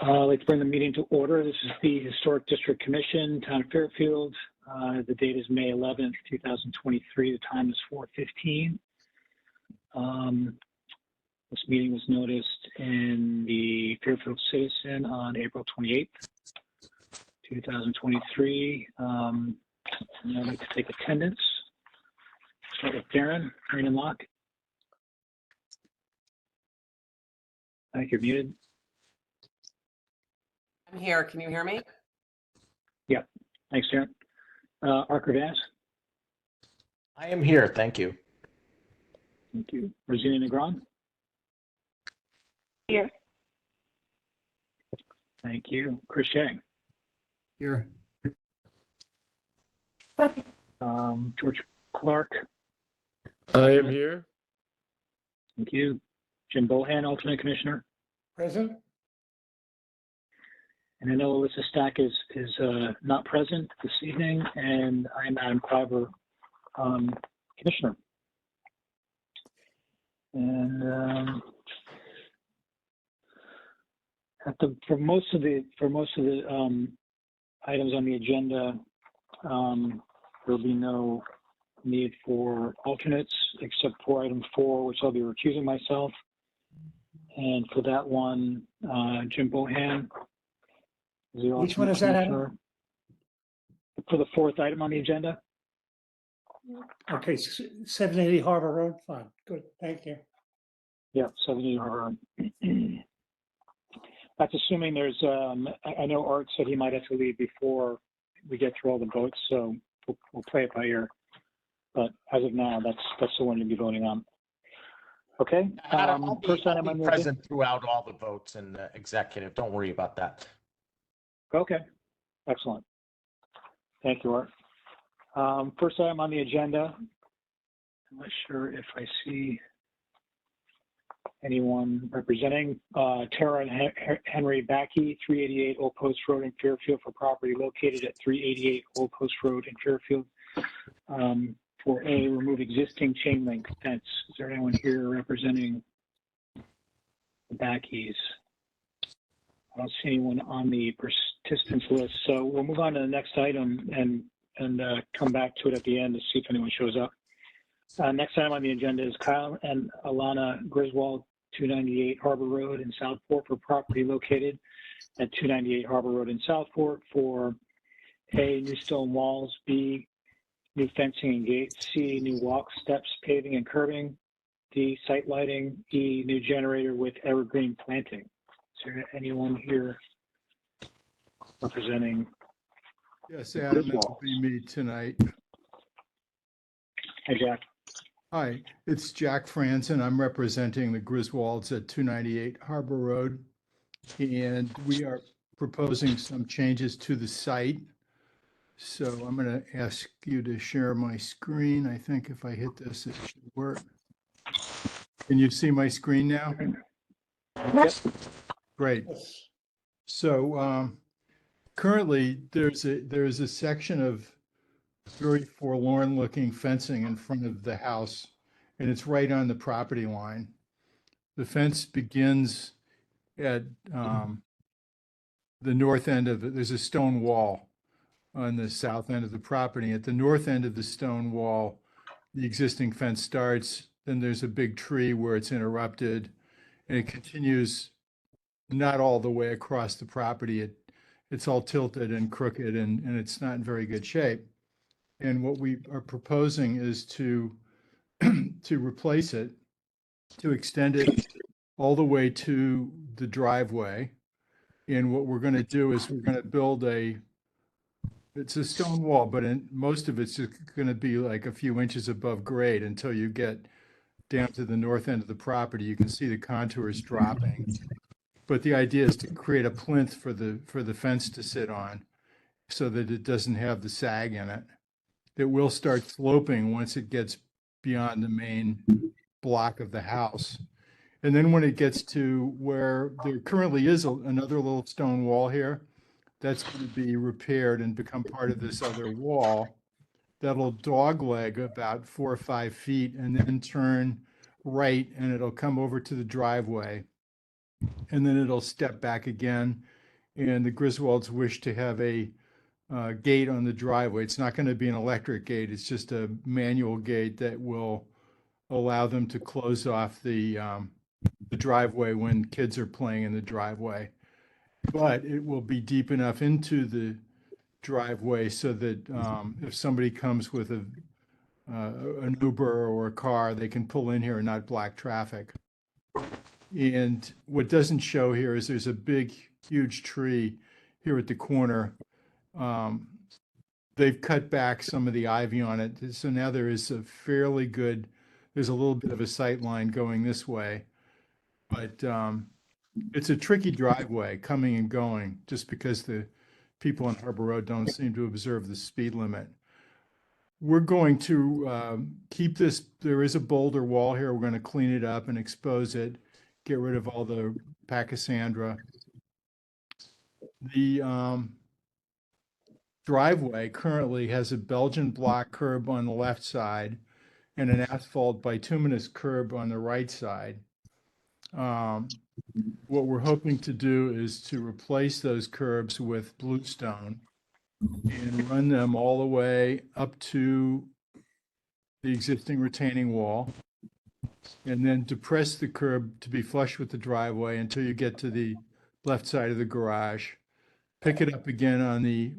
I'd like to bring the meeting to order. This is the Historic District Commission, Town of Fairfield. The date is May 11th, 2023. The time is 4:15. This meeting was noticed in the Fairfield Citizen on April 28th, 2023. And I'd like to take attendance. Start with Darren and Locke. I think you're muted. I'm here. Can you hear me? Yeah. Thanks, Darren. Arthur Vance. I am here. Thank you. Thank you. Rosina Negron. Here. Thank you. Chris Yang. Here. George Clark. I am here. Thank you. Jim Bohan, alternate commissioner. Present. And I know Alyssa Stack is not present this evening, and I'm Adam Cliver, commissioner. And for most of the items on the agenda, there'll be no need for alternates except for item 4, which I'll be recusing myself. And for that one, Jim Bohan. Which one is that, Adam? For the 4th item on the agenda. Okay, 780 Harbor Road, fine, good, thank you. Yeah, 70 Harbor. That's assuming there's, I know Art said he might have to leave before we get through all the votes, so we'll play it by ear. But as of now, that's the one to be voting on. Okay. Adam, I'll be on the present throughout all the votes in the executive. Don't worry about that. Okay, excellent. Thank you, Art. First item on the agenda. I'm not sure if I see anyone representing Tara and Henry Backey, 388 Old Post Road in Fairfield, for property located at 388 Old Post Road in Fairfield. For A, remove existing chain link fence. Is there anyone here representing the Backeys? I don't see anyone on the participants list, so we'll move on to the next item and come back to it at the end to see if anyone shows up. Next item on the agenda is Kyle and Alana Griswold, 298 Harbor Road in Southport, for property located at 298 Harbor Road in Southport for A, new stone walls, B, new fencing and gates, C, new walk steps, paving and curbing, D, site lighting, E, new generator with evergreen planting. Is there anyone here representing? Yes, Adam, that will be me tonight. Hi, Jack. Hi, it's Jack Franzen. I'm representing the Griswolds at 298 Harbor Road. And we are proposing some changes to the site. So I'm going to ask you to share my screen. I think if I hit this, it should work. Can you see my screen now? Yes. Great. So currently there's a section of very forlorn looking fencing in front of the house, and it's right on the property line. The fence begins at the north end of it. There's a stone wall on the south end of the property. At the north end of the stone wall, the existing fence starts. Then there's a big tree where it's interrupted, and it continues not all the way across the property. It's all tilted and crooked, and it's not in very good shape. And what we are proposing is to replace it, to extend it all the way to the driveway. And what we're going to do is we're going to build it's a stone wall, but most of it's going to be like a few inches above grade until you get down to the north end of the property. You can see the contours dropping. But the idea is to create a plinth for the fence to sit on so that it doesn't have the sag in it. It will start sloping once it gets beyond the main block of the house. And then when it gets to where there currently is another little stone wall here, that's going to be repaired and become part of this other wall. That'll dogleg about 4 or 5 feet and then turn right, and it'll come over to the driveway. and then it'll step back again. And the Griswolds wish to have a gate on the driveway. It's not going to be an electric gate. It's just a manual gate that will allow them to close off the driveway when kids are playing in the driveway. But it will be deep enough into the driveway so that if somebody comes with an Uber or a car, they can pull in here and not block traffic. And what doesn't show here is there's a big, huge tree here at the corner. They've cut back some of the ivy on it. So now there is a fairly good, there's a little bit of a sight line going this way. But it's a tricky driveway coming and going just because the people on Harbor Road don't seem to observe the speed limit. We're going to keep this, there is a boulder wall here. We're going to clean it up and expose it, get rid of all the pachysandra. The driveway currently has a Belgian block curb on the left side and an asphalt bituminous curb on the right side. What we're hoping to do is to replace those curbs with bluestone and run them all the way up to the existing retaining wall, and then depress the curb to be flush with the driveway until you get to the left side of the garage. Pick it up again on the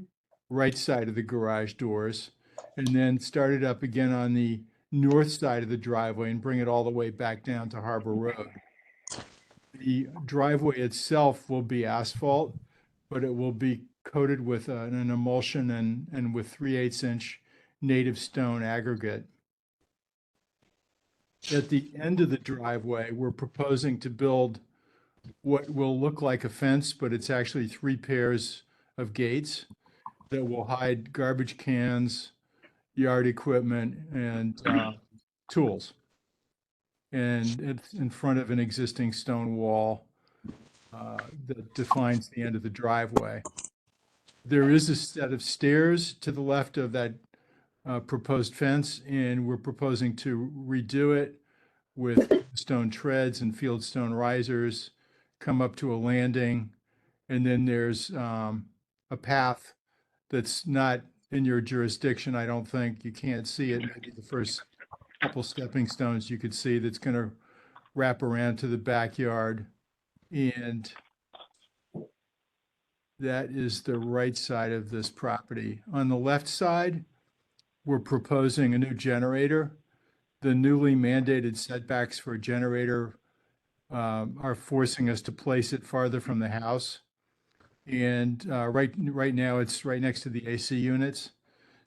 right side of the garage doors, and then start it up again on the north side of the driveway and bring it all the way back down to Harbor Road. The driveway itself will be asphalt, but it will be coated with an emulsion and with 3/8-inch native stone aggregate. At the end of the driveway, we're proposing to build what will look like a fence, but it's actually 3 pairs of gates that will hide garbage cans, yard equipment, and tools. And it's in front of an existing stone wall that defines the end of the driveway. There is a set of stairs to the left of that proposed fence, and we're proposing to redo it with stone treads and fieldstone risers, come up to a landing, and then there's a path that's not in your jurisdiction, I don't think. You can't see it. Maybe the first couple stepping stones you could see that's going to wrap around to the backyard. And that is the right side of this property. On the left side, we're proposing a new generator. The newly mandated setbacks for a generator are forcing us to place it farther from the house. And right now, it's right next to the AC units.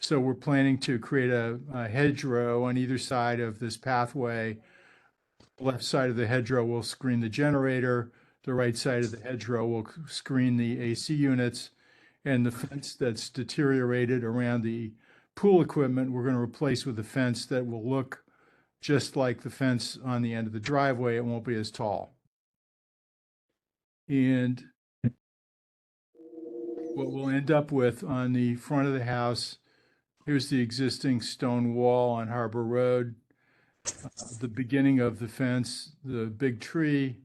So we're planning to create a hedgerow on either side of this pathway. The left side of the hedgerow will screen the generator. The right side of the hedgerow will screen the AC units. And the fence that's deteriorated around the pool equipment, we're going to replace with a fence that will look just like the fence on the end of the driveway. It won't be as tall. And what we'll end up with on the front of the house, here's the existing stone wall on Harbor Road, the beginning of the fence, the big tree,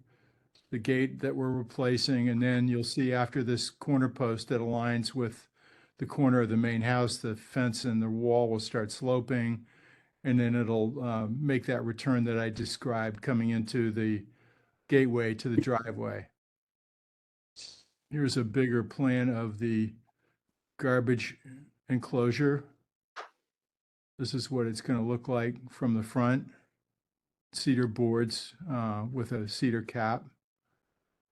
the gate that we're replacing, and then you'll see after this corner post that aligns with the corner of the main house, the fence and the wall will start sloping, and then it'll make that return that I described coming into the gateway to the driveway. Here's a bigger plan of the garbage enclosure. This is what it's going to look like from the front. Cedar boards with a cedar cap.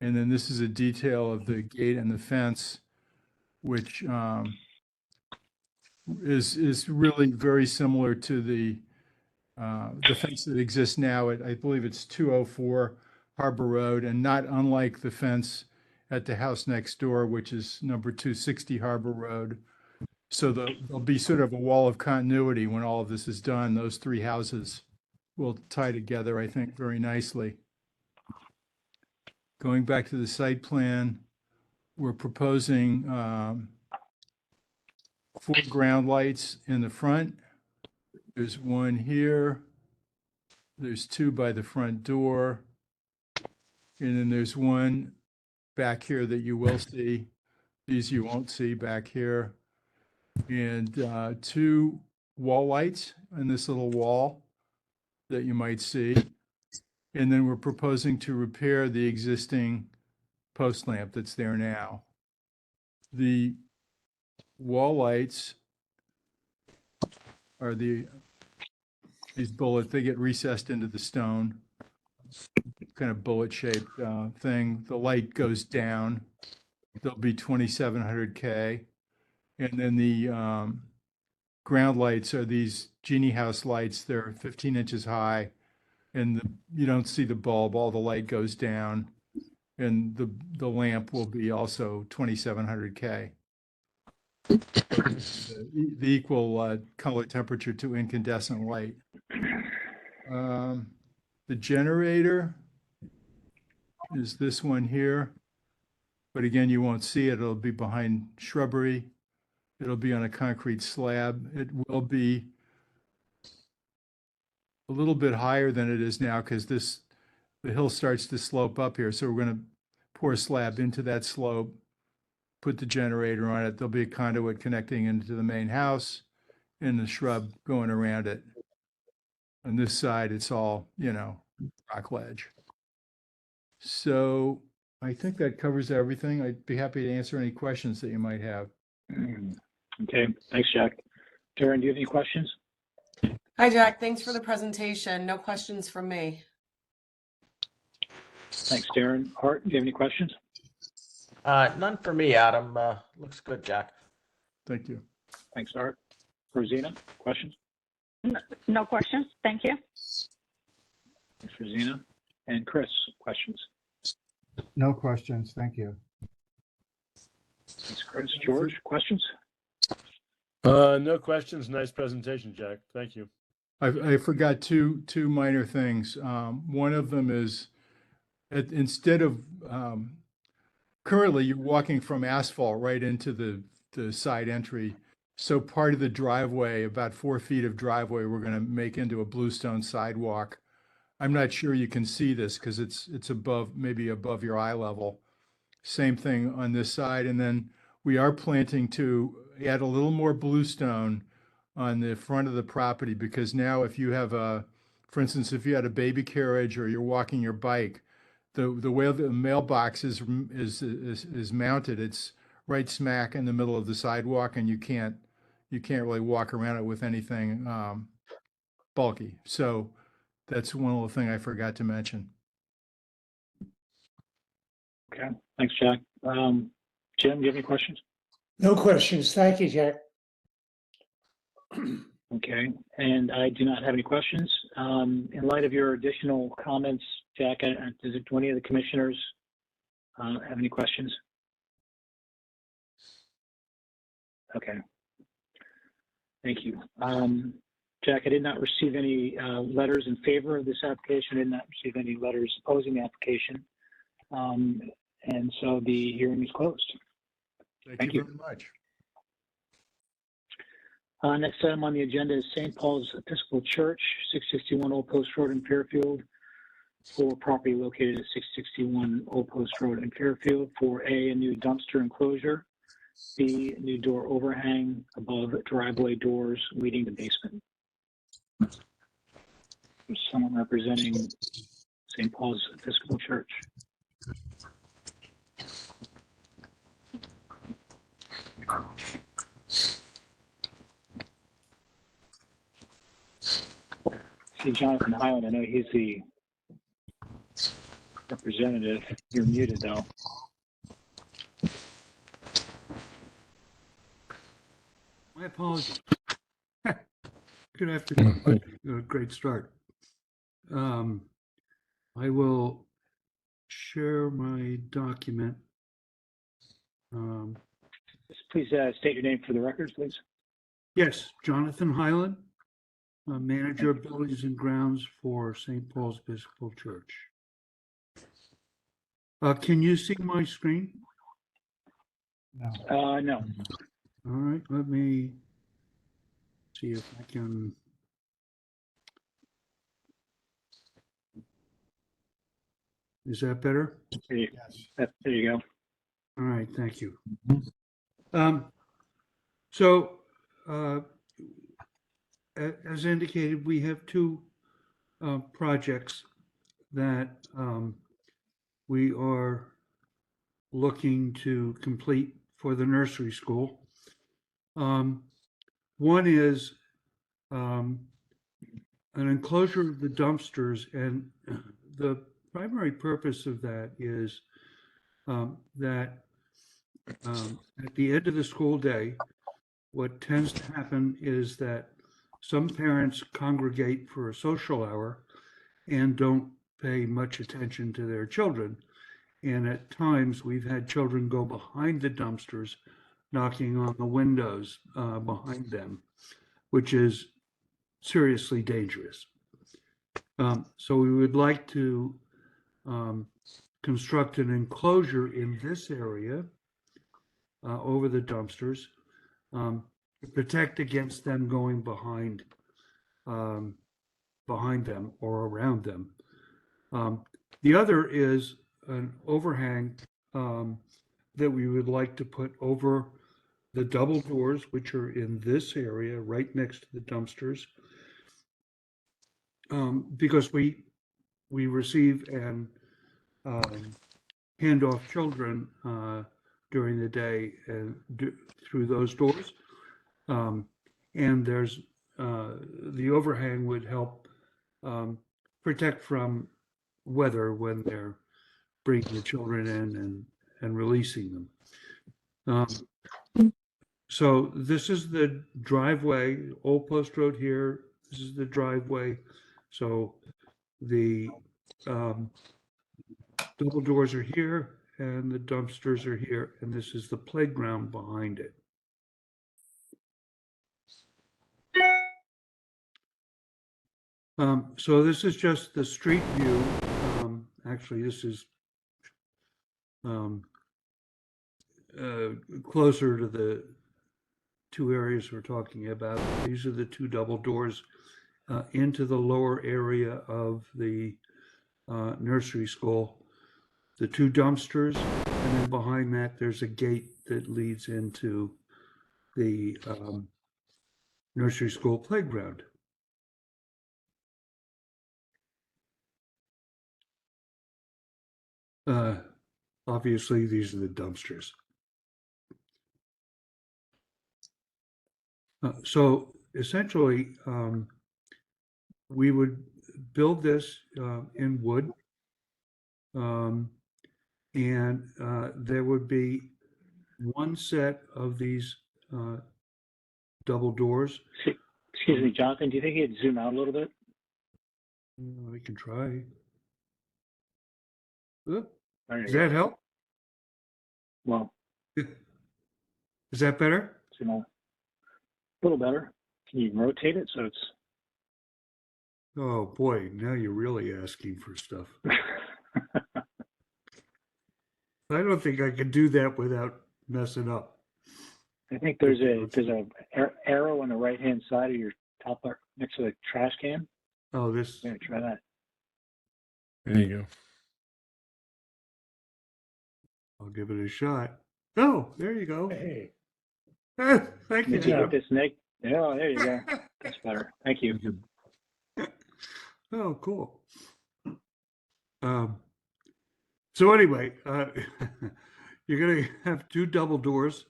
And then this is a detail of the gate and the fence, which is really very similar to the fence that exists now at, I believe it's 204 Harbor Road, and not unlike the fence at the house next door, which is number 260 Harbor Road. So there'll be sort of a wall of continuity when all of this is done. Those 3 houses will tie together, I think, very nicely. Going back to the site plan, we're proposing 4 ground lights in the front. There's 1 here. There's 2 by the front door. And then there's one back here that you will see. These you won't see back here. And two wall lights on this little wall that you might see. And then we're proposing to repair the existing post lamp that's there now. The wall lights are these bullets, they get recessed into the stone, kind of bullet shaped thing. The light goes down. There'll be 2700K. And then the ground lights are these genie house lights. They're 15 inches high, and you don't see the bulb. All the light goes down, and the lamp will be also 2700K. The equal color temperature to incandescent light. The generator is this one here, but again, you won't see it. It'll be behind shrubbery. It'll be on a concrete slab. It will be a little bit higher than it is now because the hill starts to slope up here. So we're going to pour a slab into that slope, put the generator on it. There'll be a conduit connecting into the main house and the shrub going around it. On this side, it's all, rock ledge. So I think that covers everything. I'd be happy to answer any questions that you might have. Okay, thanks, Jack. Darren, do you have any questions? Hi, Jack. Thanks for the presentation. No questions from me. Thanks, Darren. Art, do you have any questions? None for me, Adam. Looks good, Jack. Thank you. Thanks, Art. Rosina, questions? No questions. Thank you. Thanks, Rosina. And Chris, questions? No questions, thank you. Thanks, Chris. George, questions? No questions. Nice presentation, Jack. Thank you. I forgot two minor things. One of them is instead of currently you're walking from asphalt right into the side entry. So part of the driveway, about 4 feet of driveway, we're going to make into a bluestone sidewalk. I'm not sure you can see this because it's above, maybe above your eye level. Same thing on this side. And then we are planning to add a little more bluestone on the front of the property because now if you have for instance, if you had a baby carriage or you're walking your bike, the way the mailbox is mounted, it's right smack in the middle of the sidewalk, and you can't really walk around it with anything bulky. So that's one little thing I forgot to mention. Okay, thanks, Jack. Jim, do you have any questions? No questions. Thank you, Jack. Okay, and I do not have any questions. In light of your additional comments, Jack, do any of the commissioners have any questions? Okay, thank you. Jack, I did not receive any letters in favor of this application. I did not receive any letters opposing the application. And so the hearing is closed. Thank you very much. Next item on the agenda is St. Paul's Episcopal Church, 661 Old Post Road in Fairfield, for property located at 661 Old Post Road in Fairfield, for A new dumpster enclosure, B, new door overhang above driveway doors leading to basement. There's someone representing St. Paul's Episcopal Church. See Jonathan Highland, I know he's the representative. You're muted though. My apologies. Good afternoon. Great start. I will share my document. Please state your name for the records, please. Yes, Jonathan Highland, Manager of Buildings and Grounds for St. Paul's Episcopal Church. Can you see my screen? No. No. All right, let me see if I can. Is that better? There you, Yes. there you go. All right, thank you. So, as indicated, we have two projects that we are looking to complete for the nursery school. One is an enclosure of the dumpsters, and the primary purpose of that is that at the end of the school day, what tends to happen is that some parents congregate for a social hour and don't pay much attention to their children. And at times, we've had children go behind the dumpsters, knocking on the windows behind them, which is seriously dangerous. So we would like to construct an enclosure in this area over the dumpsters to protect against them going behind them or around them. The other is an overhang that we would like to put over the double doors, which are in this area right next to the dumpsters, because we receive and hand off children during the day and through those doors. And there's the overhang would help protect from weather when they're bringing the children in and releasing them. So this is the driveway, Old Post Road here. This is the driveway. So the double doors are here and the dumpsters are here, and this is the playground behind it. So this is just the street view. Actually, this is closer to the two areas we're talking about. These are the two double doors into the lower area of the nursery school. The two dumpsters, and then behind that, there's a gate that leads into the nursery school playground. Obviously, these are the dumpsters. So essentially, we would build this in wood, and there would be one set of these double doors. Excuse me, Jonathan, do you think you'd zoom out a little bit? I can try. Oop, There you does go. that help? Well, Is that better? zoom out a little better. Can you rotate it so it's? Oh boy, now you're really asking for stuff. I don't think I can do that without messing up. I think there's a arrow on the right hand side of your top part next to the trash can. Oh, this, Yeah, try that. There you go. I'll give it a shot. Oh, there you go. Hey. Thank you, Did you Jim. get this, Nick? Yeah, there you go. That's better. Thank you. Oh, cool. So anyway, you're going to have two double doors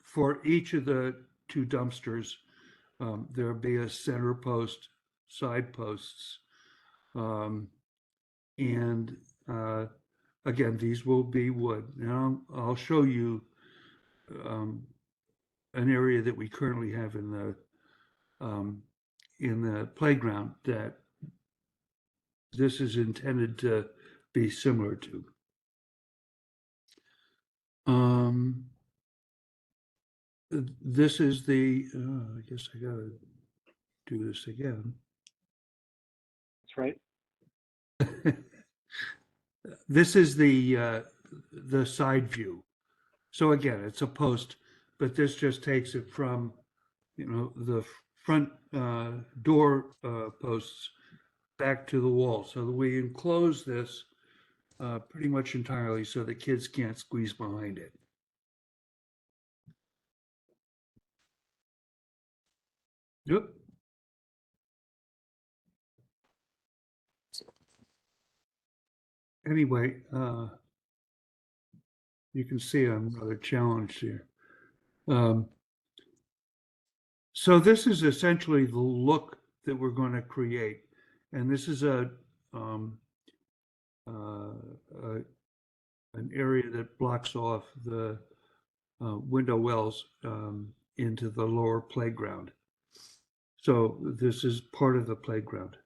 for each of the two dumpsters. There'll be a center post, side posts, and again, these will be wood. Now I'll show you an area that we currently have in the playground that this is intended to be similar to. This is the, I guess I gotta do this again. That's right. This is the side view. So again, it's a post, but this just takes it from, the front door posts back to the wall. So that we enclose this pretty much entirely so that kids can't squeeze behind it. Yep. Anyway, you can see I'm rather challenged here. So this is essentially the look that we're going to create. And this is an area that blocks off the window wells into the lower playground. So this is part of the playground.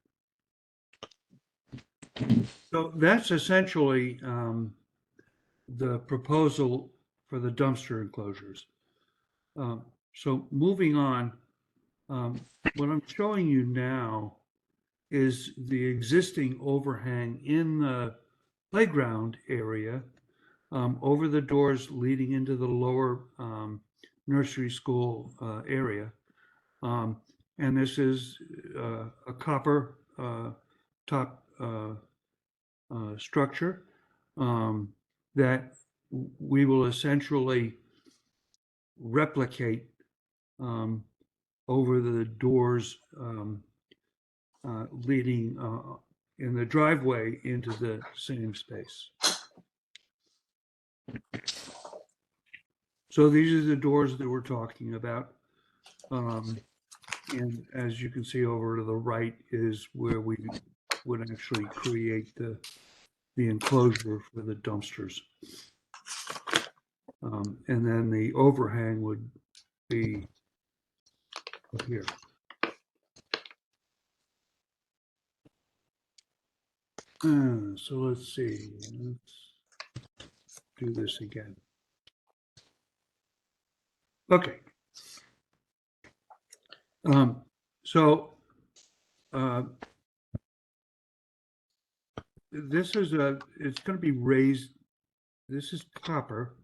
So that's essentially the proposal for the dumpster enclosures. So moving on, what I'm showing you now is the existing overhang in the playground area over the doors leading into the lower nursery school area. And this is a copper top structure that we will essentially replicate over the doors leading in the driveway into the same space. So these are the doors that we're talking about. And as you can see over to the right is where we would actually create the enclosure for the dumpsters. And then the overhang would be up here. So let's see, let's do this again. Okay. This is it's going to be raised. This is copper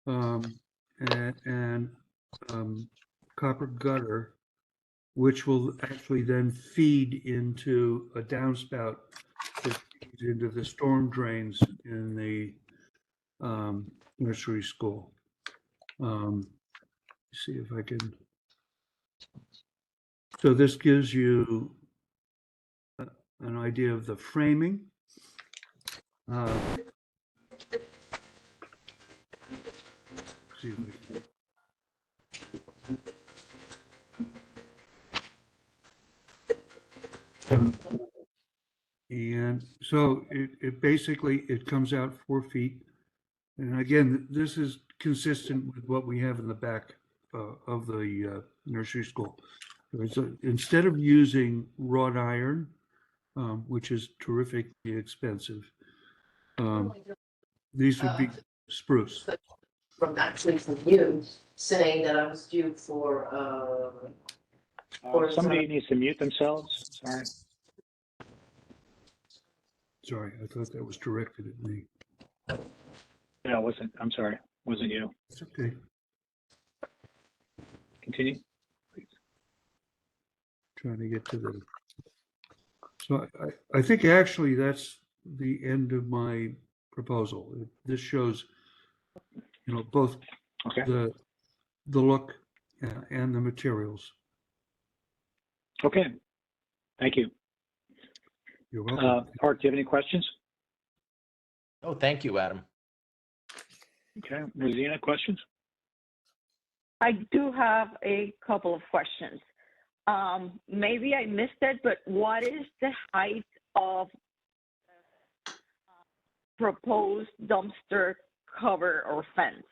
and copper gutter, which will actually then feed into a downspout that feeds into the storm drains in the nursery school. See if I can. So this gives you an idea of the framing. See if we can. And so it basically, it comes out 4 feet. And again, this is consistent with what we have in the back of the nursery school. So instead of using wrought iron, which is terrifically expensive, these would be spruce. From actually from you saying that I was due for Somebody needs to mute themselves. Sorry. Sorry, I thought that was directed at me. No, it wasn't. I'm sorry. It wasn't you. It's okay. Continue. Trying to get to the. So I think actually that's the end of my proposal. This shows, you know, both Okay. the look and the materials. Okay. Thank you. You're welcome. Art, do you have any questions? Oh, thank you, Adam. Okay. Rosina, questions? I do have a couple of questions. Maybe I missed it, but what is the height of proposed dumpster cover or fence?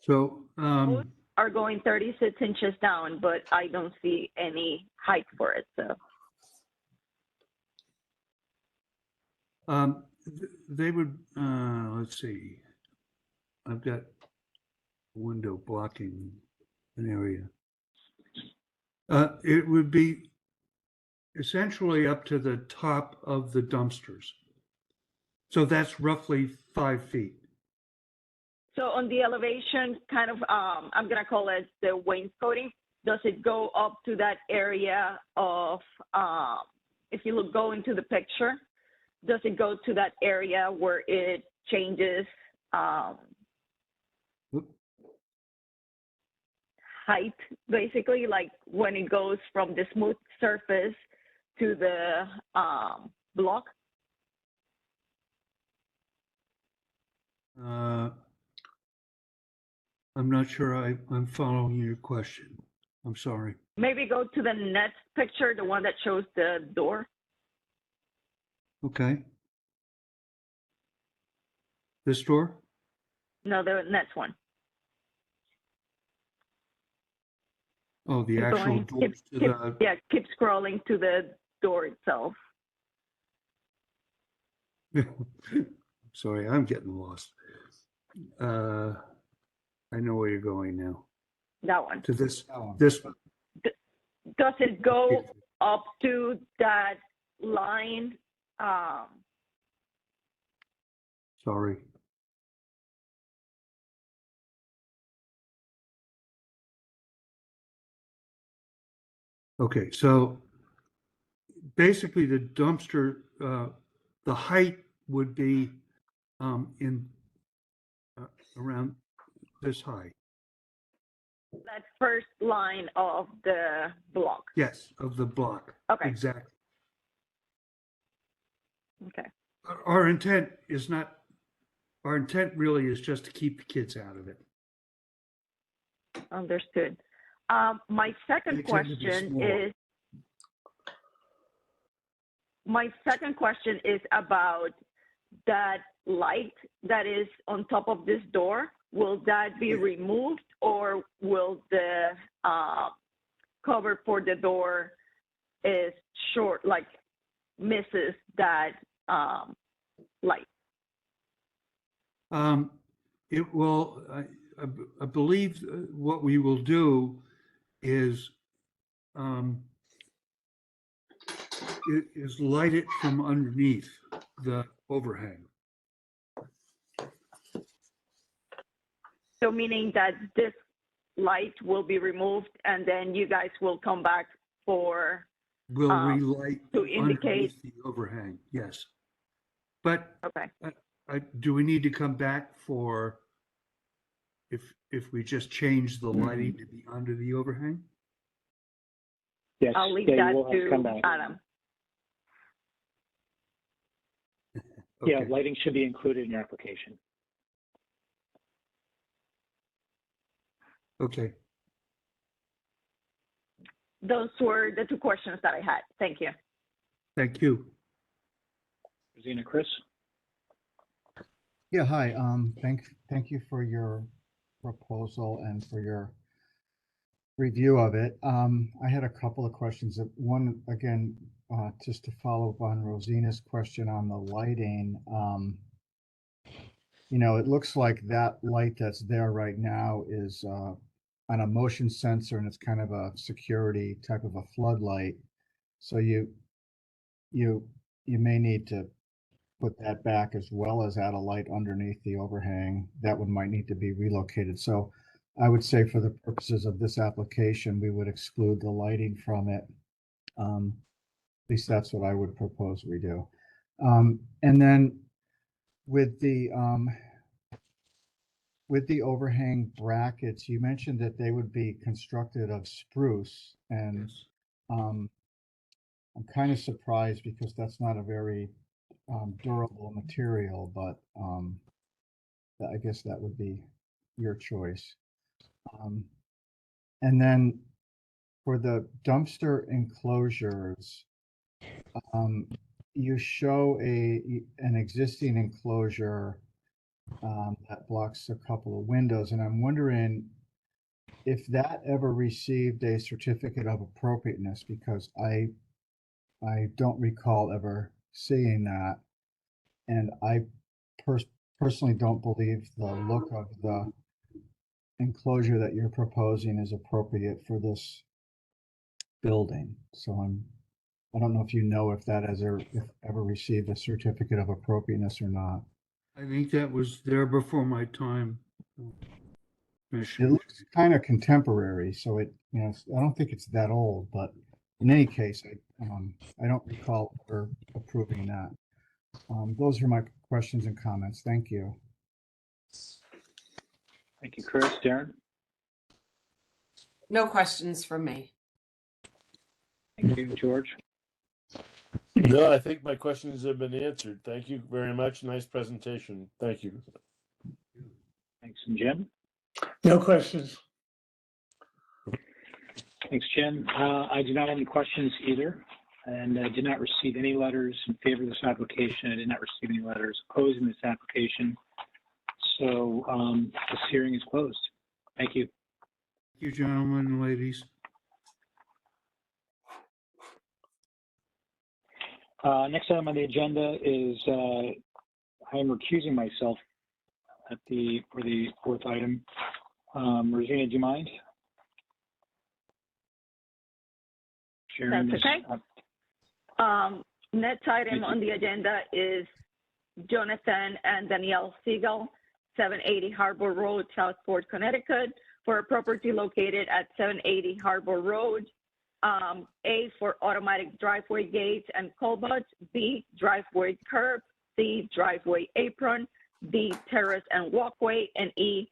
So Are going 36 inches down, but I don't see any height for it. So they would, let's see, I've got a window blocking an area. It would be essentially up to the top of the dumpsters. So that's roughly 5 feet. So on the elevation, kind of, I'm gonna call it the wainscoting, does it go up to that area of, if you go into the picture, does it go to that area where it changes height, basically, like when it goes from the smooth surface to the block? I'm not sure I'm following your question. I'm sorry. Maybe go to the next picture, the one that shows the door. Okay. This door? No, the next one. Oh, the Keep actual going. door Keep, to keep, the, yeah, keep scrolling to the door itself. sorry, I'm getting lost. I know where you're going now. That one. To this, That one. this one. Does it go up to that line? Sorry. Okay, so basically the dumpster, the height would be in around this high. That first line of the block. Yes, of the block. Okay. Exactly. Okay. Our intent is not, our intent really is just to keep the kids out of it. Understood. My second They tend to be question small. is, about that light that is on top of this door. Will that be removed, or will the cover for the door is short, like misses that light? It will, I believe what we will do is light it from underneath the overhang. So meaning that this light will be removed and then you guys will come back for, Will relight to indicate. underneath the overhang, yes. But Okay. do we need to come back for if we just change the lighting to be under the overhang? Yes, I'll leave yeah, you that will have to come to back. Adam. Yeah, Okay. lighting should be included in your application. Okay. Those were the two questions that I had. Thank you. Thank you. Rosina, Chris? Yeah, hi. Thank you for your proposal and for your review of it. I had a couple of questions. One, again, just to follow up on Rosina's question on the lighting. You know, it looks like that light that's there right now is on a motion sensor, and it's kind of a security type of a floodlight. So you may need to put that back, as well as add a light underneath the overhang. That one might need to be relocated. So I would say for the purposes of this application, we would exclude the lighting from it. At least that's what I would propose we do. And then with the overhang brackets, you mentioned that they would be constructed of spruce, and Yes. I'm kind of surprised because that's not a very durable material, but I guess that would be your choice. And then for the dumpster enclosures, you show an existing enclosure that blocks a couple of windows, and I'm wondering if that ever received a certificate of appropriateness, because I don't recall ever seeing that, and I personally don't believe the look of the enclosure that you're proposing is appropriate for this building. So I'm I don't know if you know if that has ever received a certificate of appropriateness or not. I think that was there before my time. It Commissioner. looks kind of contemporary, so it, you know, I don't think it's that old, but in any case, I don't recall her approving that. Those are my questions and comments. Thank you. Thank you, Chris. Darren? No questions from me. Thank you, George. No, I think my questions have been answered. Thank you very much. Nice presentation. Thank you. Thanks, and Jim? No questions. Thanks, Jim. I do not have any questions either, and I did not receive any letters in favor of this application. I did not receive any letters opposing this application. So this hearing is closed. Thank you. Thank you, gentlemen and ladies. Next item on the agenda is I am recusing myself for the fourth item. Rosina, do you mind? Sharing That's this? okay. Next item on the agenda is Jonathan and Danielle Siegel, 780 Harbor Road, Southport, Connecticut, for a property located at 780 Harbor Road. A, for automatic driveway gates and culverts, B, driveway curb, C, driveway apron, D, terrace and walkway, and E,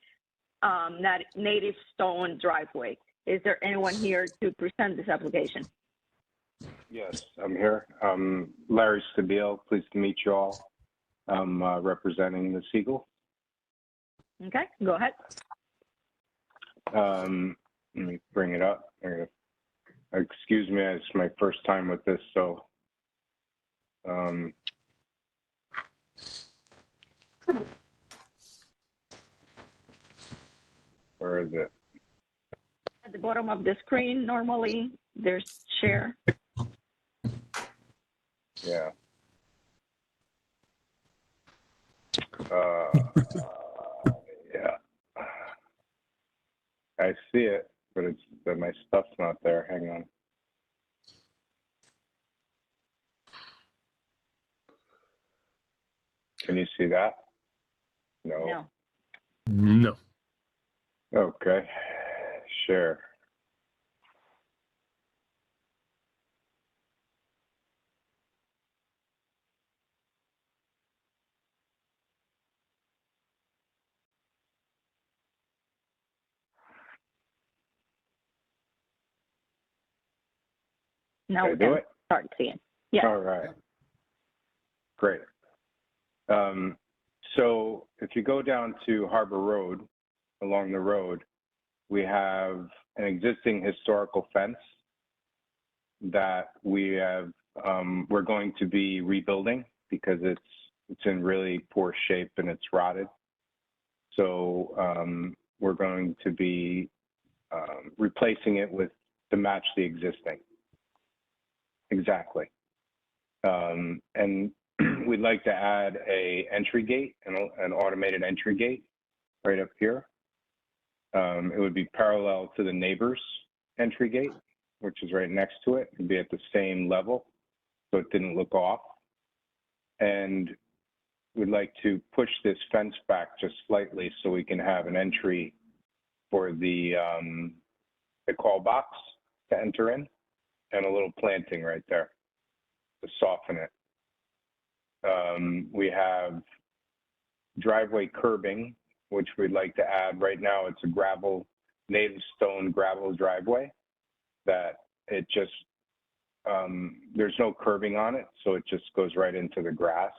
native stone driveway. Is there anyone here to present this application? Yes, I'm here. Larry Stabile, pleased to meet you all. I'm representing the Siegel. Okay, go ahead. Let me bring it up. Excuse me, it's my first time with this, so. Where is it? At the bottom of the screen, normally there's share. Yeah. Yeah. I see it, but my stuff's not there. Hang on. Can you see that? No. No. Okay. Share. Now we Can I do can it? start seeing. Yeah. All right. Great. So if you go down to Harbor Road, along the road, we have an existing historical fence that we're going to be rebuilding because it's in really poor shape and it's rotted. So we're going to be replacing it to match the existing. Exactly. And we'd like to add a entry gate, an automated entry gate right up here. It would be parallel to the neighbor's entry gate, which is right next to it. It'd be at the same level, so it didn't look off. And we'd like to push this fence back just slightly so we can have an entry for the call box to enter in, and a little planting right there to soften it. We have driveway curbing, which we'd like to add. Right now, it's a native stone gravel driveway that it just, there's no curbing on it, so it just goes right into the grass.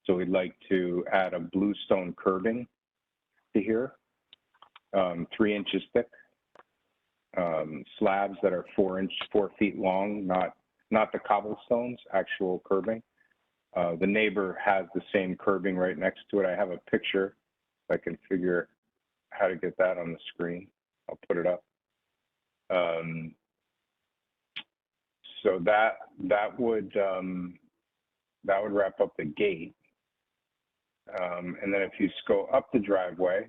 So we'd like to add a bluestone curbing to here, 3 inches thick, slabs that are 4 feet long, not the cobblestones, actual curbing. The neighbor has the same curbing right next to it. I have a picture. If I can figure how to get that on the screen, I'll put it up. So that would wrap up the gate. And then if you go up the driveway,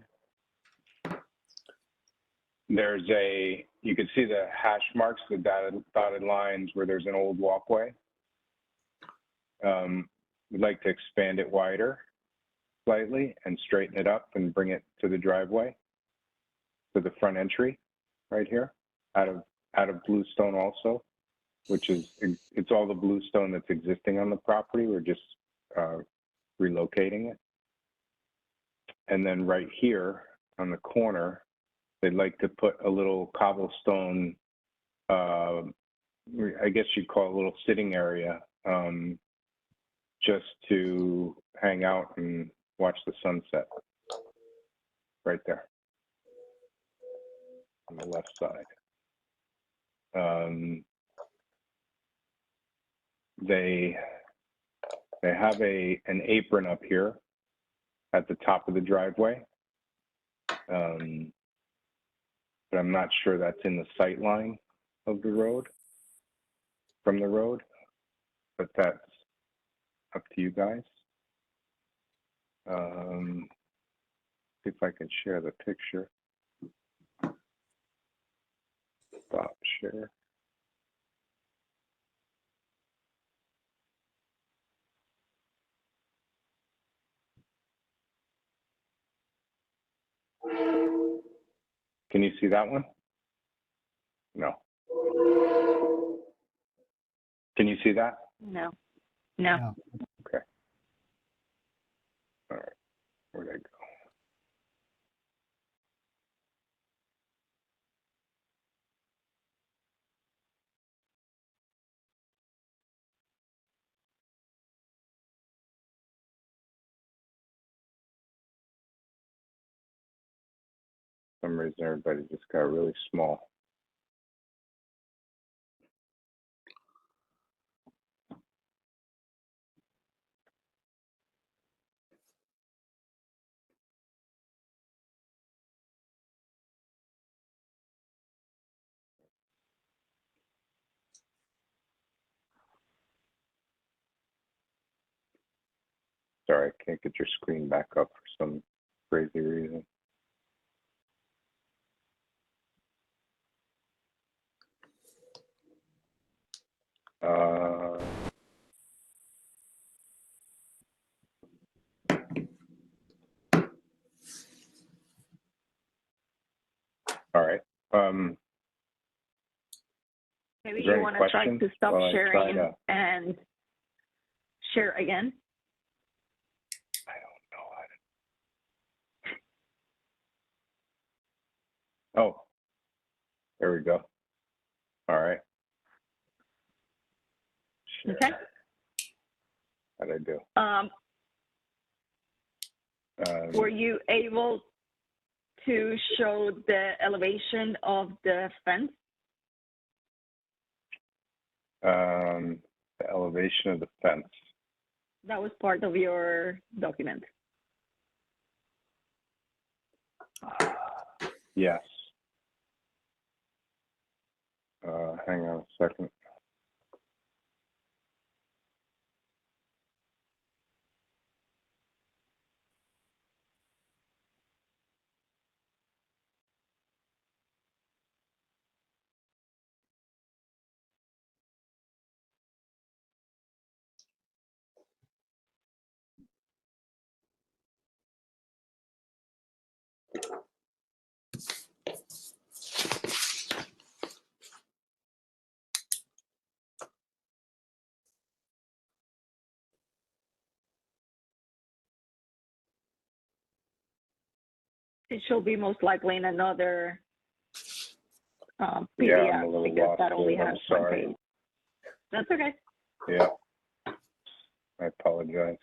you can see the hash marks, the dotted lines where there's an old walkway. We'd like to expand it wider slightly and straighten it up and bring it to the driveway, to the front entry right here, out of bluestone also, which is, it's all the bluestone that's existing on the property. We're just relocating it. And then right here on the corner, they'd like to put a little cobblestone, I guess you'd call it a little sitting area, just to hang out and watch the sunset. Right there on the left side. They have an apron up here at the top of the driveway. But I'm not sure that's in the sight line of the road, from the road, but that's up to you guys. See if I can share the picture. Stop share. Can you see that one? No. Can you see that? No. No. No. Okay. All right. Where'd I go? For some reason, everybody just got really small. Sorry, I can't get your screen back up for some crazy reason. All right. Maybe Is there you any want to try questions to stop while I try sharing to- and share again. I don't know how to. Oh, there we go. All right. Share. Okay. How'd I do? Were you able to show the elevation of the fence? The elevation of the fence. That was part of your document. Yes. Hang on a second. It should be most likely in another PDF Yeah, I'm a little because lost that only there. has I'm one sorry. page. That's okay. Yeah. I apologize.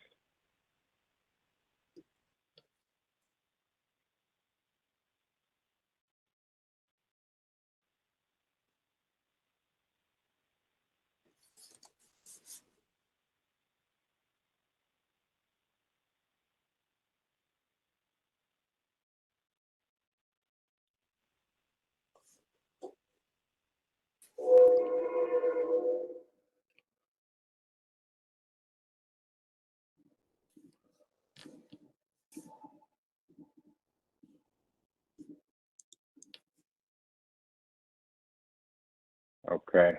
Okay.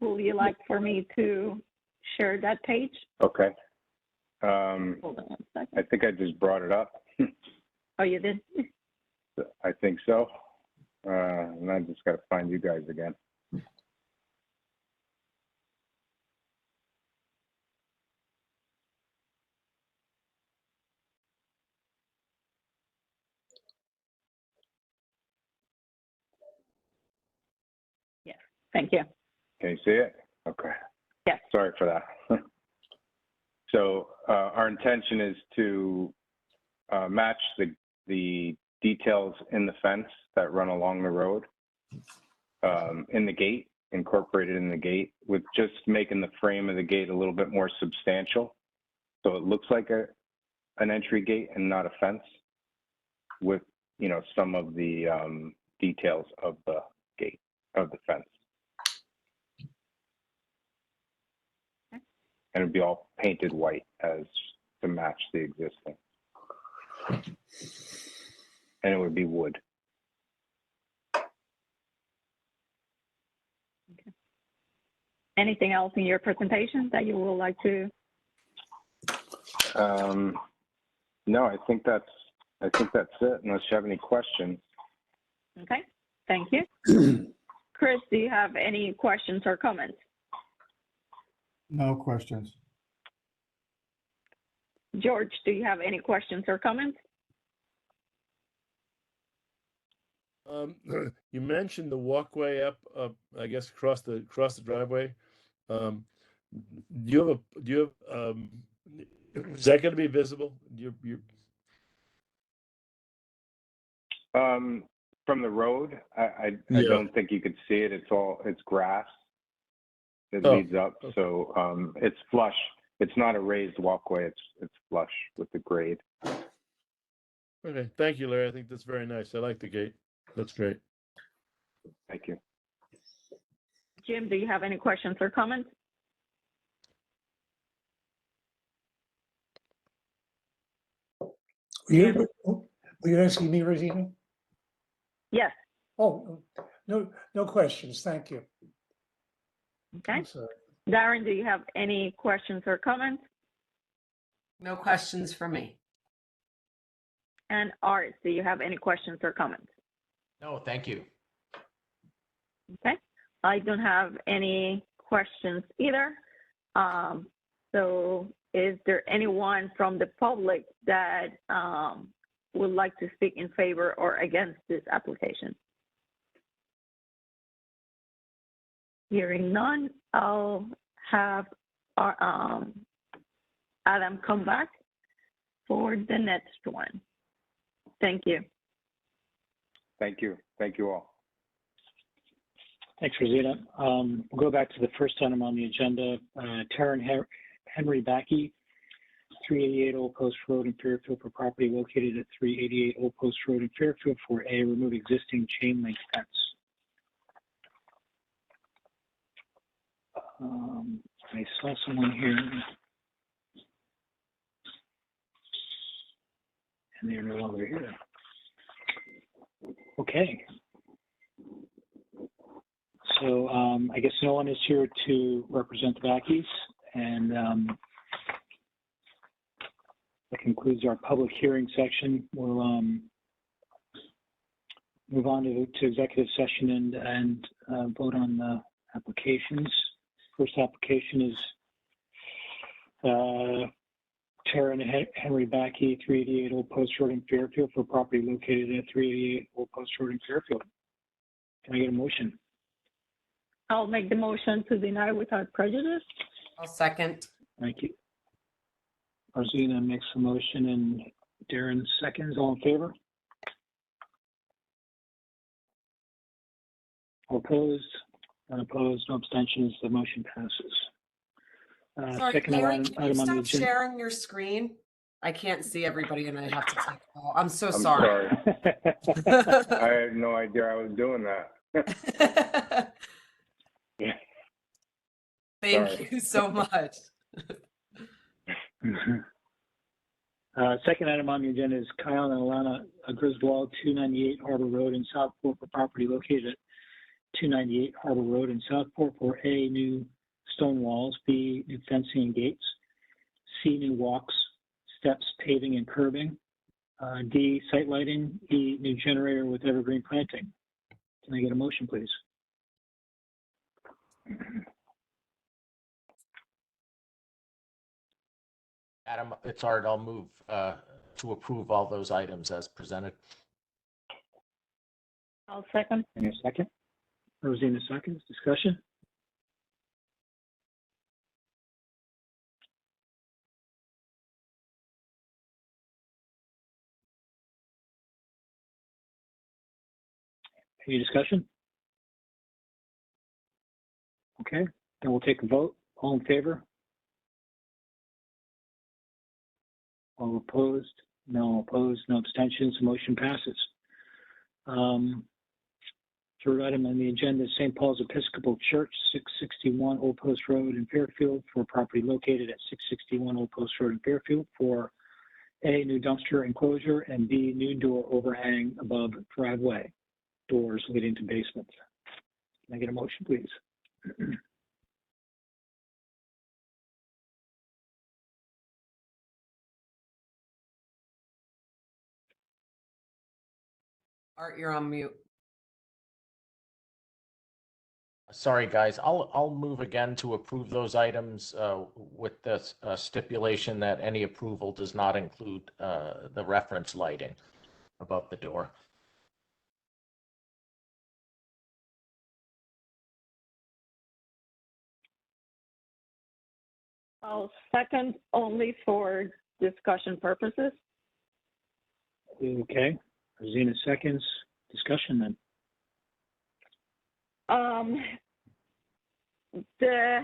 Would you like for me to share that page? Okay. Hold on 1 second. I think I just brought it up. Oh, you did? I think so. And I just got to find you guys again. Yes. Thank you. Can you see it? Okay. Yes. Sorry for that. So our intention is to match the details in the fence that run along the road in the gate, incorporated in the gate, with just making the frame of the gate a little bit more substantial. So it looks like an entry gate and not a fence, with, you know, some of the details of the gate, of the fence. And it'd be all painted white as to match the existing. And it would be wood. Okay. Anything else in your presentation that you would like to? No, I think that's it, unless you have any questions. Okay, thank you. Chris, do you have any questions or comments? No questions. George, do you have any questions or comments? You mentioned the walkway up, I guess across the driveway. Do you have is that going to be visible? From the road, I Yeah. don't think you could see it. It's grass that Oh, leads up. okay. So it's flush. It's not a raised walkway. It's flush with the grade. Okay, thank you, Larry. I think that's very nice. I like the gate. That's great. Thank you. Jim, do you have any questions or comments? Were you asking me, Rosina? Yes. Oh, no questions. Thank you. Okay. I'm sorry. Darren, do you have any questions or comments? No questions for me. And Art, do you have any questions or comments? No, thank you. Okay. I don't have any questions either. So is there anyone from the public that would like to speak in favor or against this application? Hearing none, I'll have our, Adam come back for the next one. Thank you. Thank you. Thank you all. Thanks, Rosina. We'll go back to the first item on the agenda. Taryn Henry Backey, 388 Old Post Road in Fairfield, for property located at 388 Old Post Road in Fairfield for A, remove existing chain link fence. I saw someone here. And they're no longer here. Okay. So I guess no one is here to represent the Backies, and that concludes our public hearing section. We'll move on to executive session and vote on the applications. First application is Taryn Henry Backey, 388 Old Post Road in Fairfield, for property located at 388 Old Post Road in Fairfield. Can I get a motion? I'll make the motion to deny without prejudice. I'll second. Thank you. Rosina makes a motion and Darren seconds. All in favor? All opposed? None opposed, no abstentions, the motion passes. Sorry, Second Larry, item can you on the stop agenda. sharing your screen? I can't see everybody and I have to take a call. I'm so I'm sorry. I had no idea I was doing that. Thank Sorry. you so much. Second item on the agenda is Kyle and Alana Griswold, 298 Harbor Road in Southport for property located at 298 Harbor Road in Southport for A, new stone walls, B, new fencing and gates, C, new walks, steps, paving, and curbing, D, site lighting, E, new generator with evergreen planting. Can I get a motion, please? Adam, it's Art. I'll move to approve all those items as presented. I'll second. Any second? Rosina seconds. Discussion? Any discussion? Okay, then we'll take a vote. All in favor? All opposed? No opposed, no abstentions, motion passes. Third item on the agenda is St. Paul's Episcopal Church, 661 Old Post Road in Fairfield for property located at 661 Old Post Road in Fairfield for A, new dumpster enclosure, and B, new door overhang above driveway, doors leading to basement. Can I get a motion, please? Art, you're on mute. Sorry, guys. I'll move again to approve those items with the stipulation that any approval does not include the reference lighting above the door. I'll second only for discussion purposes. Okay, Rosina seconds. Discussion then. The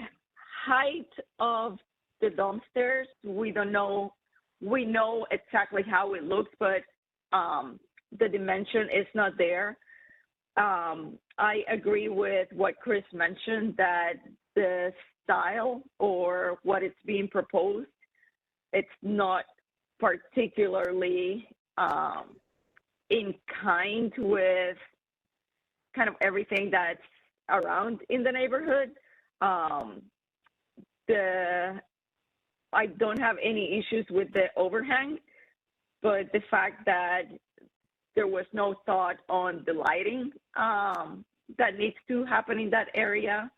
height of the dumpsters, we don't know. We know exactly how it looks, but the dimension is not there. I agree with what Chris mentioned, that the style or what is being proposed, it's not particularly in kind with kind of everything that's around in the neighborhood. I don't have any issues with the overhang, but the fact that there was no thought on the lighting that needs to happen in that area,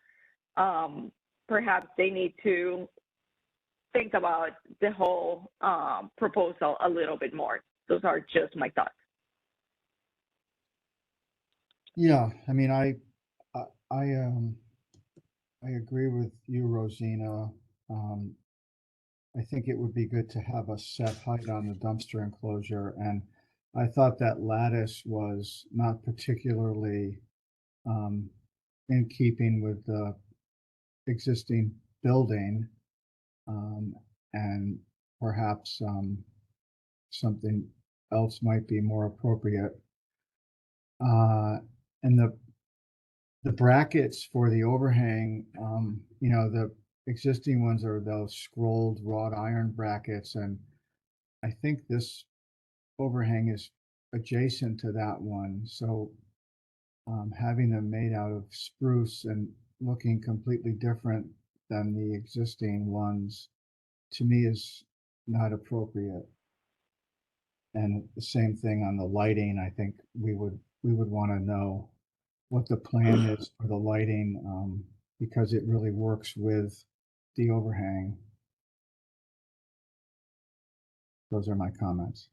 perhaps they need to think about the whole proposal a little bit more. Those are just my thoughts. Yeah, I mean, I agree with you, Rosina. I think it would be good to have a set height on the dumpster enclosure, and I thought that lattice was not particularly in keeping with the existing building, and perhaps something else might be more appropriate. And the brackets for the overhang, you know, the existing ones are those scrolled wrought iron brackets, and I think this overhang is adjacent to that one. So having them made out of spruce and looking completely different than the existing ones, to me, is not appropriate. And the same thing on the lighting. I think we would want to know what the plan is for the lighting, because it really works with the overhang. Those are my comments.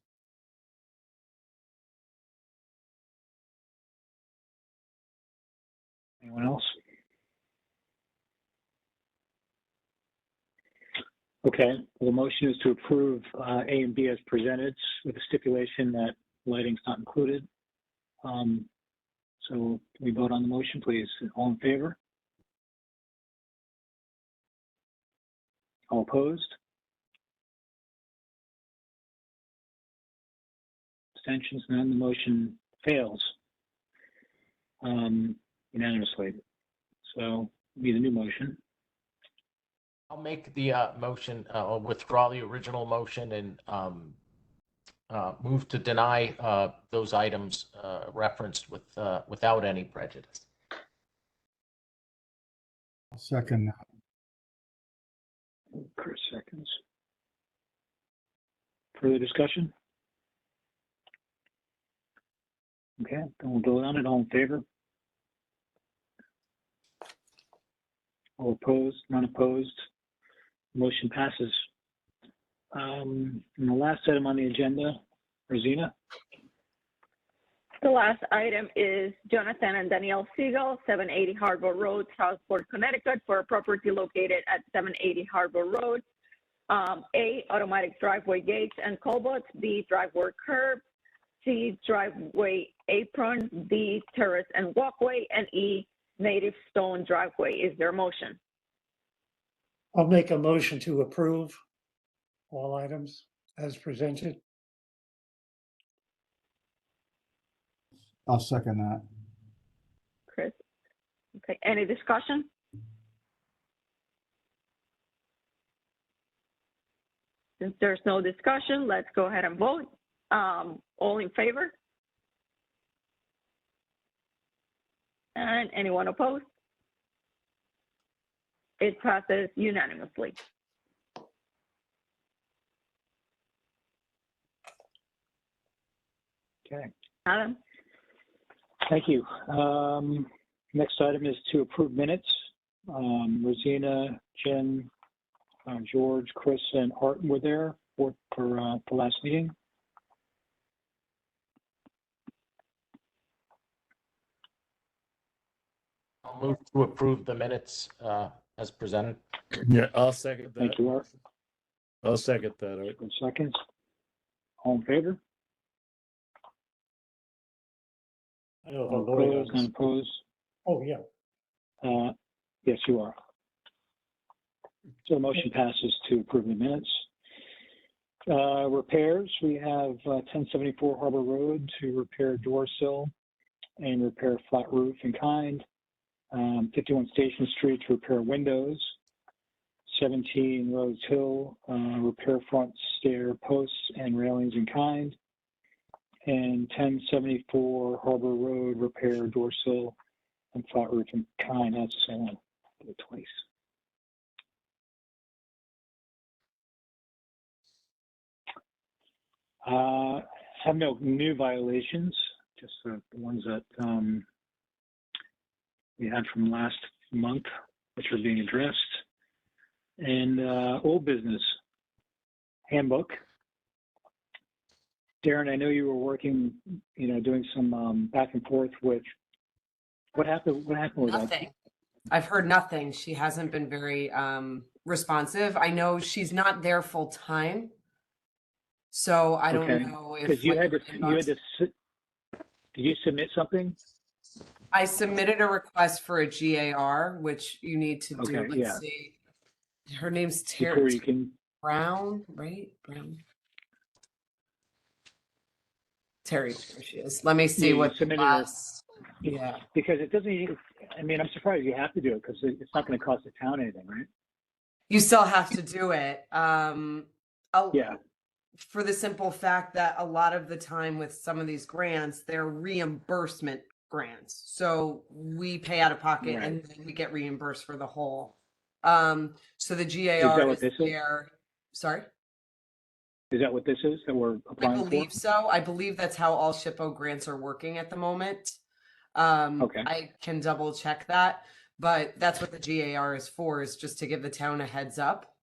Anyone else? Okay, well, the motion is to approve A and B as presented with a stipulation that lighting's not included. So can we vote on the motion, please? All in favor? All opposed? Abstentions? None. The motion fails unanimously. So need a new motion. I'll make the motion, withdraw the original motion and move to deny those items referenced without any prejudice. I'll second that. Chris seconds. Further discussion? Okay, then we'll vote on it. All in favor? All opposed? None opposed? Motion passes. And the last item on the agenda, Rosina? The last item is Jonathan and Danielle Siegel, 780 Harbor Road, Southport, Connecticut, for a property located at 780 Harbor Road. A, automatic driveway gates and culverts. B, driveway curb. C, driveway apron. D, terrace and walkway. And E, native stone driveway. Is there a motion? I'll make a motion to approve all items as presented. I'll second that. Chris? Okay, any discussion? Since there's no discussion, let's go ahead and vote. All in favor? And anyone opposed? It passes unanimously. Okay. Adam? Thank you. Next item is to approve minutes. Rosina, Jen, George, Chris, and Art were there for the last meeting. I'll move to approve the minutes as presented. Yeah, I'll second that. Thank you, Art. I'll second that. Art. 2 seconds. All in favor? I don't know if All I'm voting on opposed? this. None opposed? Oh, yeah. Yes, you are. So the motion passes to approve the minutes. Repairs, we have 1074 Harbor Road to repair door sill and repair flat roof in kind. 51 Station Street to repair windows. 17 Rose Hill, repair front stair posts and railings in kind. And 1074 Harbor Road, repair door sill and flat roof in kind. That's the same one. Did it twice. Have no new violations, just the ones that we had from last month, which are being addressed. And old business handbook. Darren, I know you were working, doing some back and forth with. What happened? What happened with Nothing. I've heard nothing. She hasn't been very responsive. I know she's not there full time. So I don't know if because you had to. Did you submit something? I submitted a request for a GAR, which you need to do. Okay, Let's yeah. see. Her name's Before Terry you can. Brown, right? Brown. Terry, there she is. Let me see Yeah, you what the submitted last. Yeah. Because it doesn't. I mean, I'm surprised you have to do it because it's not going to cost the town anything, right? You still have to do it. Yeah. For the simple fact that a lot of the time with some of these grants, they're reimbursement grants. So we pay out of pocket and then we get reimbursed for the whole. So the GAR is there. Sorry? Is that what this is that we're applying for? I believe so. I believe that's how all SHPO grants are working at the moment. Okay. I can double check that, but that's what the GAR is for, is just to give the town a heads up.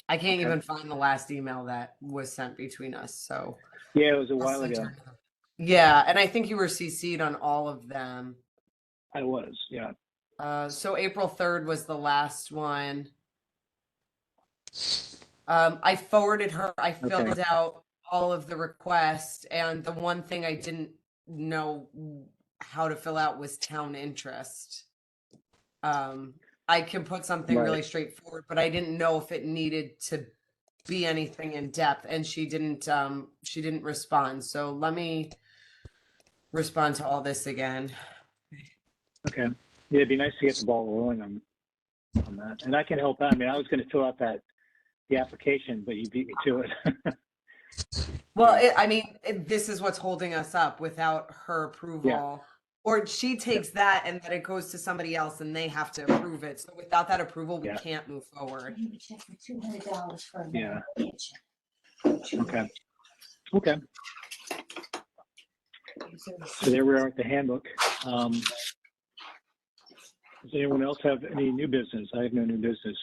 I can't even find the last email that was sent between us. So yeah, it was a while ago. Yeah, and I think you were CC'd on all of them. I was, yeah. So April 3rd was the last one. I forwarded her, I filled out all of the requests, and the one thing I didn't know how to fill out was town interest. I can put something really Right. straightforward, but I didn't know if it needed to be anything in depth, and she didn't respond. So let me respond to all this again. Okay. Yeah, it'd be nice to get the ball rolling on that. And I can help out. I mean, I was going to fill out the application, but you beat me to it. Well, this is what's holding us up without her approval. Or she takes that and then it goes to somebody else and they have to approve it. So without that approval, we Yeah. can't move forward. Check for $200 for a Yeah. check. Okay. Okay. So there we are at the handbook. Does anyone else have any new business? I have no new business.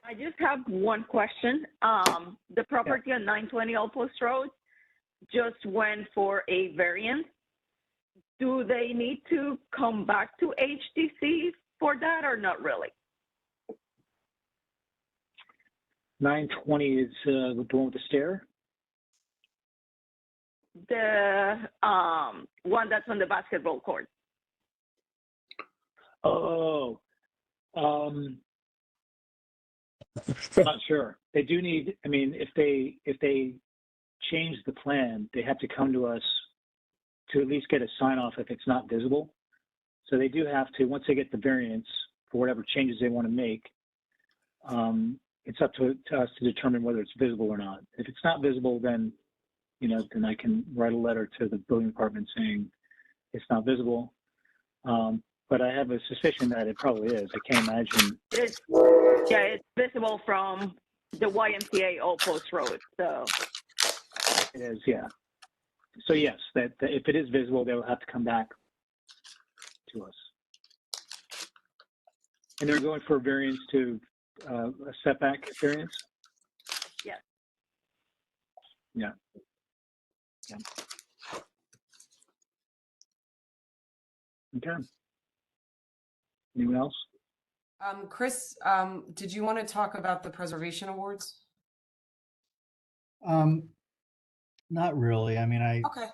I just have one question. The property on 920 Old Post Road just went for a variance. Do they need to come back to HDC for that or not really? 920 is the one with the stair? The one that's on the basketball court. Oh, not sure. They do need, I mean, if they change the plan, they have to come to us to at least get a sign off if it's not visible. So they do have to, once they get the variance for whatever changes they want to make, it's up to us to determine whether it's visible or not. If it's not visible, then, then I can write a letter to the building department saying it's not visible. But I have a suspicion that it probably is. I can't imagine. It's visible from the YMCA Old Post Road. So it is, yeah. So yes, that if it is visible, they will have to come back to us. And they're going for a variance to a setback variance? yes. Yeah. Yeah. Okay. Anyone else? Chris, did you want to talk about the preservation awards? Not really. I mean, Okay.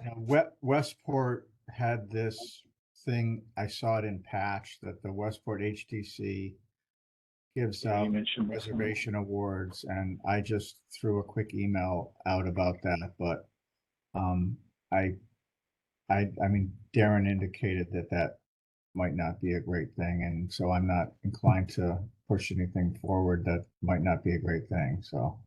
Westport had this thing, I saw it in Patch, that the Westport HTC gives Yeah, you out mentioned this one. reservation awards, and I just threw a quick email out about that, but I mean, Darren indicated that might not be a great thing, and so I'm not inclined to push anything forward that might not be a great thing, so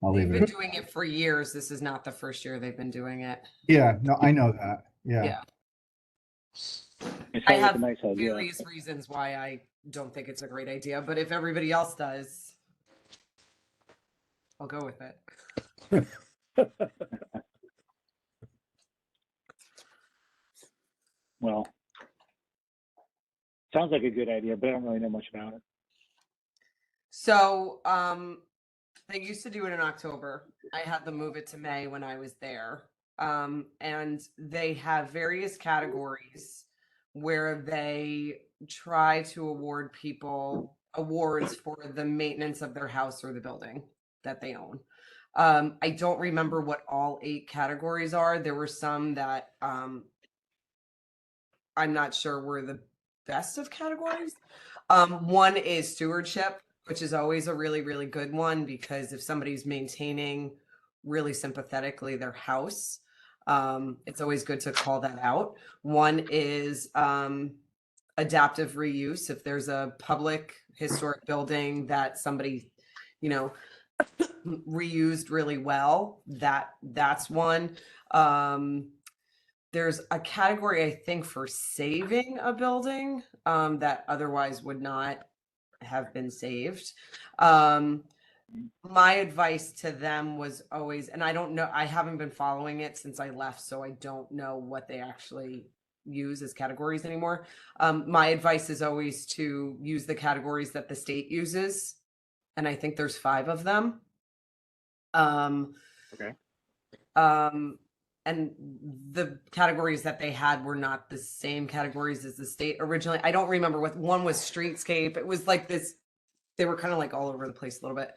I'll They've leave been it. doing it for years. This is not the first year they've been doing it. Yeah, no, I know that, yeah. Yeah. It I sounds like have a nice idea. various reasons why I don't think it's a great idea, but if everybody else does, I'll go with it. Well, sounds like a good idea, but I don't really know much about it. So, they used to do it in October. I had them move it to May when I was there. And they have various categories where they try to award people awards for the maintenance of their house or the building that they own. I don't remember what all 8 categories are. There were some that I'm not sure were the best of categories. One is stewardship, which is always a really, really good one, because if somebody's maintaining really sympathetically their house, it's always good to call that out. One is adaptive reuse. If there's a public historic building that somebody, reused really well, that's one. There's a category, I think, for saving a building that otherwise would not have been saved. My advice to them was always, and I don't know, I haven't been following it since I left, so I don't know what they actually use as categories anymore. My advice is always to use the categories that the state uses, and I think there's 5 of them. Okay. And the categories that they had were not the same categories as the state originally. I don't remember what one was. Streetscape. It was like this, they were kind of like all over the place a little bit.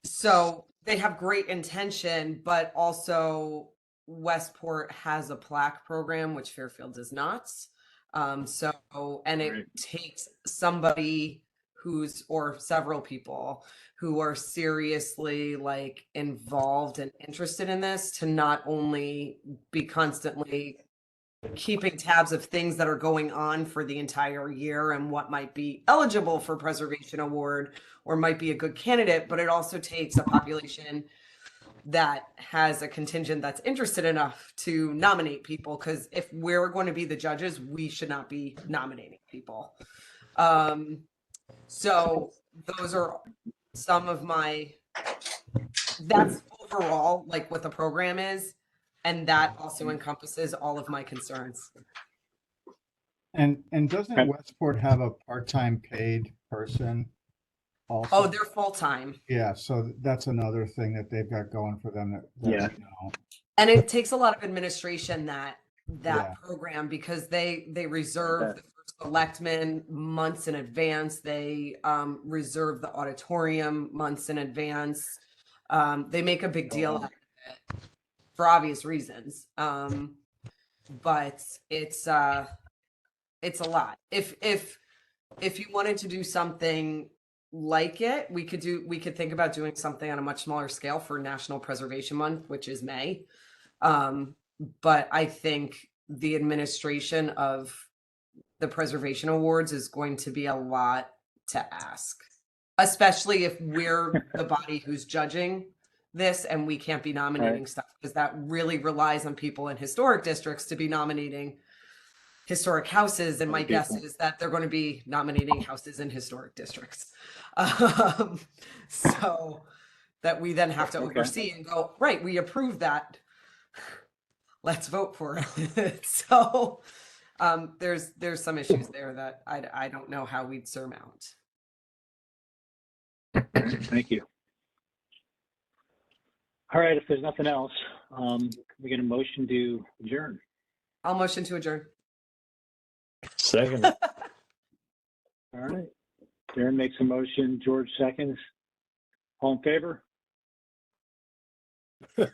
So they have great intention, but also Westport has a plaque program, which Fairfield does not. And it Right. takes somebody or several people who are seriously like involved and interested in this to not only be constantly keeping tabs of things that are going on for the entire year and what might be eligible for preservation award or might be a good candidate, but it also takes a population that has a contingent that's interested enough to nominate people, because if we're going to be the judges, we should not be nominating people. So those are some of that's overall like what the program is, and that also encompasses all of my concerns. And doesn't And- Westport have a part-time paid person also? Oh, they're full-time. Yeah, so that's another thing that they've got going for them that Yeah. we don't. And it takes a lot of administration that Yeah. program, because they reserve the first selectmen months in advance. They reserve the auditorium months in advance. They make a big deal out of it for obvious reasons. But it's a lot. If you wanted to do something like it, we could think about doing something on a much smaller scale for National Preservation Month, which is May. But I think the administration of the preservation awards is going to be a lot to ask, especially if we're the body who's judging this and we can't be nominating stuff, because that really relies on people in historic districts to be nominating historic houses. And my guess is that they're going to be nominating houses in historic districts. So that we then have to oversee and go, right, we approve that. Let's vote for it. So there's some issues there that I don't know how we'd surmount. Thank you. All right, if there's nothing else, we get a motion to adjourn. I'll motion to adjourn. Second. All right. Darren makes a motion, George seconds. All in favor? All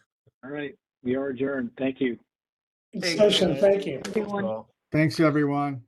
right, we are adjourned. Thank you. Good session, thank you. Well, Thanks, everyone.